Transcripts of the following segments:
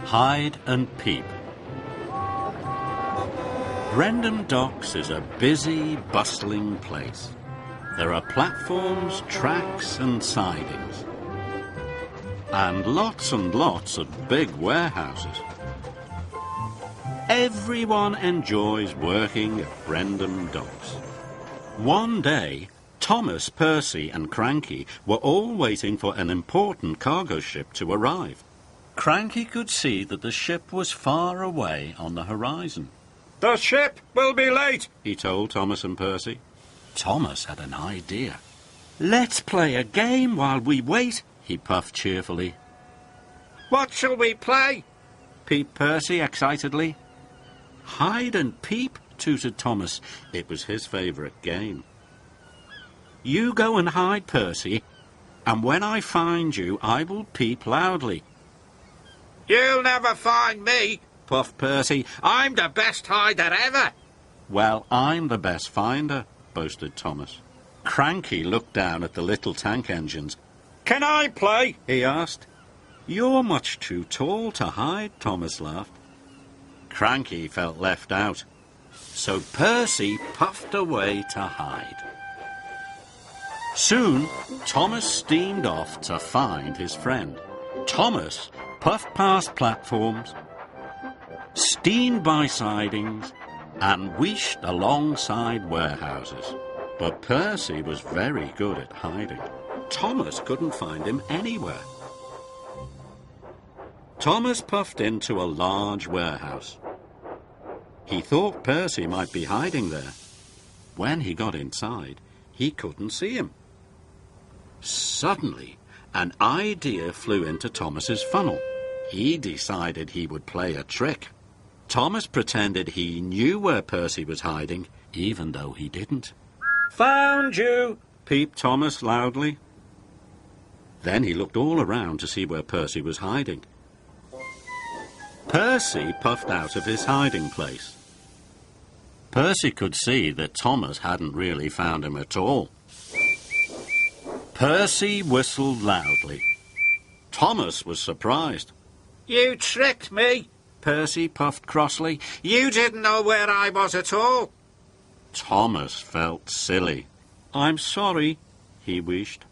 Hide and Peep. Brendam Docks is a busy, bustling place. There are platforms, tracks and sidings. And lots of big warehouses. Everyone enjoys working at Brendam Docks. One day, Thomas, Percy and Cranky were all waiting for an important cargo ship to arrive. Cranky could see that the ship was far away on the horizon. "The ship will be late," he told Thomas and Percy. Thomas had an idea. "Let's play a game while we wait," he puffed cheerfully. "What shall we play?" peeped Percy excitedly. Hide and Peep, tooted Thomas. It was his favourite game. "You go and hide, Percy, and when I find you, I will peep loudly." "You'll never find me," puffed Percy. "I'm the best hider ever." "Well, I'm the best finder," boasted Thomas. Cranky looked down at the little tank engines. "Can I play?" he asked. "You're much too tall to hide," Thomas laughed. Cranky felt left out, so Percy puffed away to hide. Soon, Thomas steamed off to find his friend. Thomas puffed past platforms, steamed by sidings, and wheeshed alongside warehouses. But Percy was very good at hiding. Thomas couldn't find him anywhere. Thomas puffed into a large warehouse. He thought Percy might be hiding there. When he got inside, he couldn't see him. Suddenly, an idea flew into Thomas's funnel. He decided he would play a trick. Thomas pretended he knew where Percy was hiding, even though he didn't. "Found you!" peeped Thomas loudly. Then he looked all around to see where Percy was hiding. Percy puffed out of his hiding place. Percy could see that Thomas hadn't really found him at all. Percy whistled loudly. Thomas was surprised. "You tricked me," Percy puffed crossly. "You didn't know where I was at all." Thomas felt silly. "I'm sorry," he wheezed.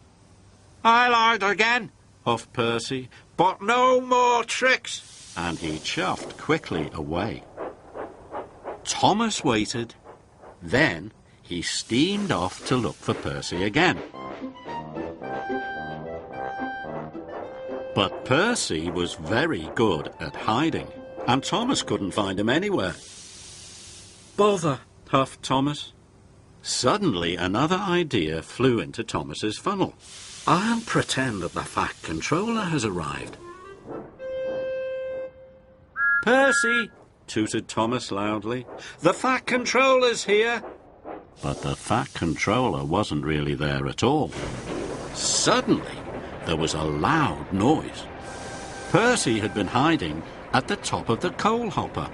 "I'll hide again," huffed Percy. "but no more tricks." And he chuffed quickly away. Thomas waited. Then he steamed off to look for Percy again. But Percy was very good at hiding, and Thomas couldn't find him anywhere. "Bother," huffed Thomas. Suddenly another idea flew into Thomas's funnel. "I'll pretend that the Fat Controller has arrived." "Percy," tooted Thomas loudly, "the Fat Controller's here." But the Fat Controller wasn't really there at all. Suddenly, there was a loud noise. Percy had been hiding at the top of the coal hopper.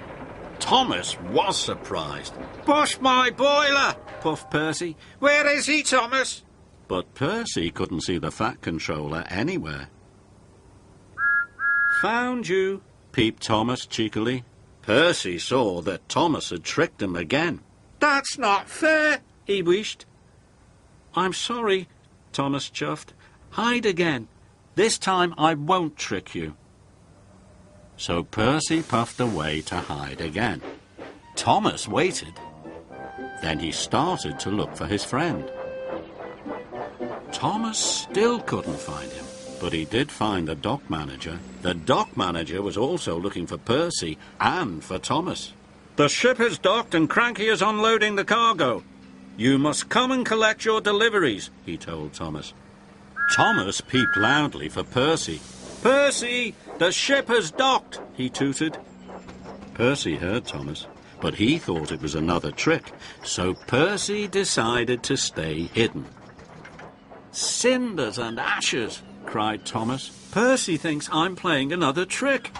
Thomas was surprised. "Push my boiler," puffed Percy. "Where is he, Thomas?" But Percy couldn't see the Fat Controller anywhere. "Found you," peeped Thomas cheekily. Percy saw that Thomas had tricked him again. "That's not fair," he wished. "I'm sorry," Thomas chuffed. "Hide again. This time I won't trick you." So Percy puffed away to hide again. Thomas waited. Then he started to look for his friend. Thomas still couldn't find him, but he did find the dock manager. The dock manager was also looking for Percy and for Thomas. "The ship is docked and Cranky is unloading the cargo. You must come and collect your deliveries," he told Thomas. Thomas peeped loudly for Percy. "Percy, the ship has docked," he tooted. Percy heard Thomas, but he thought it was another trick, so Percy decided to stay hidden. "Cinders and ashes," cried Thomas. "Percy thinks I'm playing another trick."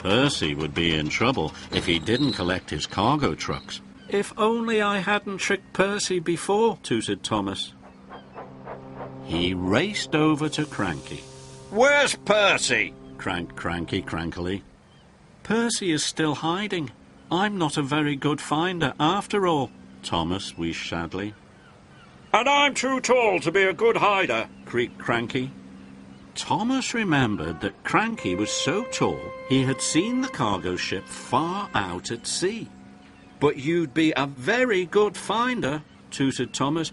Percy would be in trouble if he didn't collect his cargo trucks. "If only I hadn't tricked Percy before," tooted Thomas. He raced over to Cranky. "Where's Percy?" cranked Cranky crankily. Percy is still hiding. I'm not a very good finder after all, Thomas wheezed sadly. And I'm too tall to be a good hider, Creaked Cranky. Thomas remembered that Cranky was so tall he had seen the cargo ship far out at sea. But you'd be a very good finder, tooted Thomas.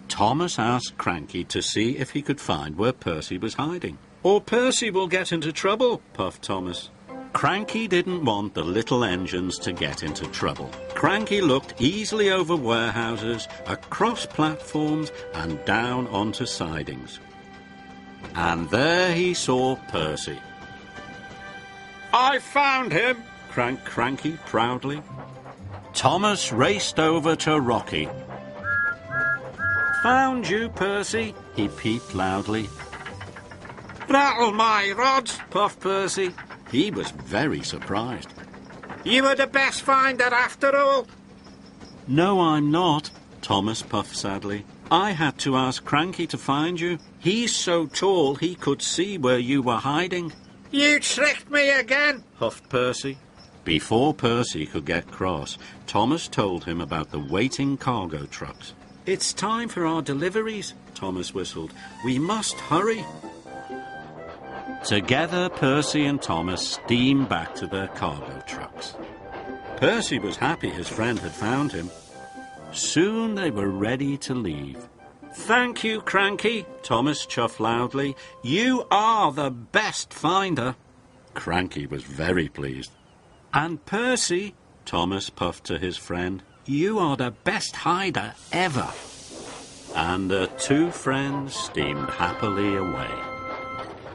Thomas asked Cranky to see if he could find where Percy was hiding. Or Percy will get into trouble, puffed Thomas. Cranky didn't want the little engines to get into trouble. Cranky looked easily over warehouses, across platforms and down onto sidings. And there he saw Percy. I found him, Cranked Cranky proudly. Thomas raced over to Rocky. Found you, Percy, he peeped loudly. Rattle my rods, Puffed Percy. He was very surprised. You were the best finder after all. No, I'm not, Thomas puffed sadly. I had to ask Cranky to find you. He's so tall he could see where you were hiding. You tricked me again, huffed Percy. Before Percy could get cross, Thomas told him about the waiting cargo trucks. It's time for our deliveries, Thomas whistled. We must hurry. Together, Percy and Thomas steamed back to their cargo trucks. Percy was happy his friend had found him. Soon they were ready to leave. Thank you, Cranky, Thomas chuffed loudly. You are the best finder. Cranky was very pleased. And Percy, Thomas puffed to his friend, you are the best hider ever. And the two friends steamed happily away.